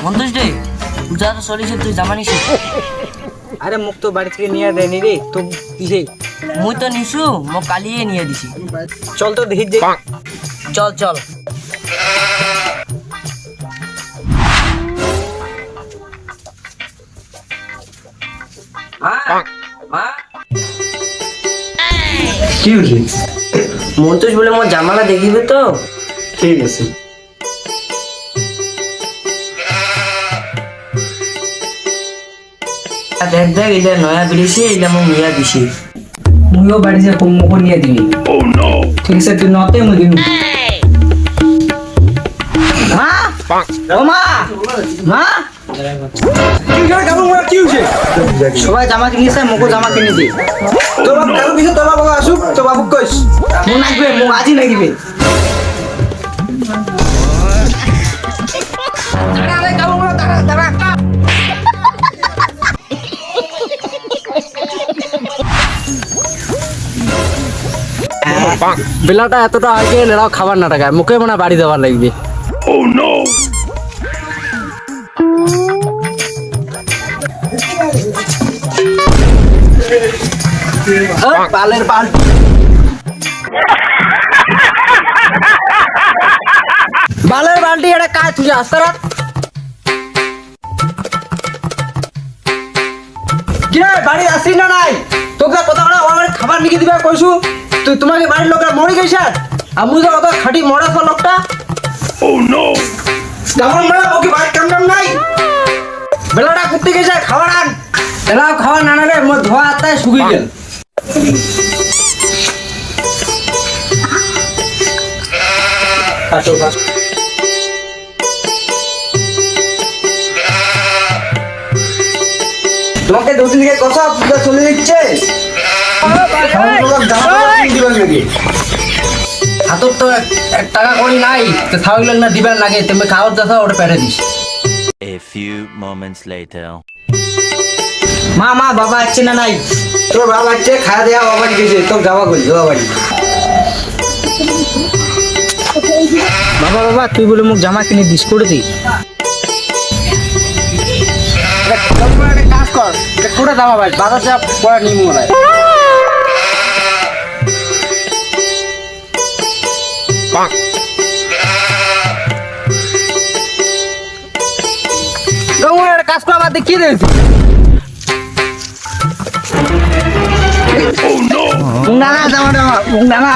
মন্তোষ রে পূজা তো চলিছে, তুই জামা নিস? আরে মুখ তো বাড়ি থেকে নিয়ে দেয়নি রে, তো দিছে। মুই তো নিছু, মোক কালিয়ে নিয়ে দিছি। চল তো দেখি যে। চল চল। কি হয়েছে? মন্তোষ বলে মোর জামাটা দেখিবে তো? ঠিক আছে। দেখ দেখ, এটা নয়া বেরিয়েছে, এটা মোক নিয়ে দিছি। মুইও বাড়ি যে মুখ নিয়ে দিবি। ঠিক আছে, তুই নতে মুই দিবি। মা ও মা মা সবাই জামা কিনেছে, মুখও জামা কিনে দি। তোর বাবু কারো কিছু, তোর বাবু আসুক, তোর বাবু কইস মু নাগবে, মু আজই নাগিবে। বেলাটা এতটা আগে এরাও খাবার না টাকায় মুখে মনে বাড়ি দেওয়ার লাগবে। পালের পাল বালের বালটি এটা কাজ তুই আসতে রাত কিরে বাড়ি আসি না নাই? তোকে কথা বলা আমার খাবার নিয়ে দিবে কইছু, তুই তোমাকে বাড়ির লোকরা মরে গেছে। আমি তো অত খাটি মরাছ লোকটা। ও নো, কেমন মরা ওকে বাড়ি কাম নাম নাই। বেলাটা করতে গেছে, খাবার আন। এরাও খাওয়া না রে মোর ধোয়া হাতায় শুকিয়ে গেল। তোমাকে দুদিন থেকে কথা পূজা চলে দিচ্ছে। হাতর তো এক টাকা করি নাই, তো থাকলেন না দিবেন লাগে, তুমি খাওয়ার দেখা ওটা পেটে this. A few moments later. মা মা বাবা আসছে না নাই? তোর বাবা আসছে, খাওয়া দেওয়া বাবা গেছে, তোর যাওয়া গেল যাওয়া বাড়ি। বাবা বাবা তুই বলে মুখ জামা কিনে দিস করে দি। কাজ কর, করে যাওয়া ভাই, বাজার যা পড়া নিম মনে কাজ করা বাদ দিয়ে কি দিয়েছি? না না জামা জামা না না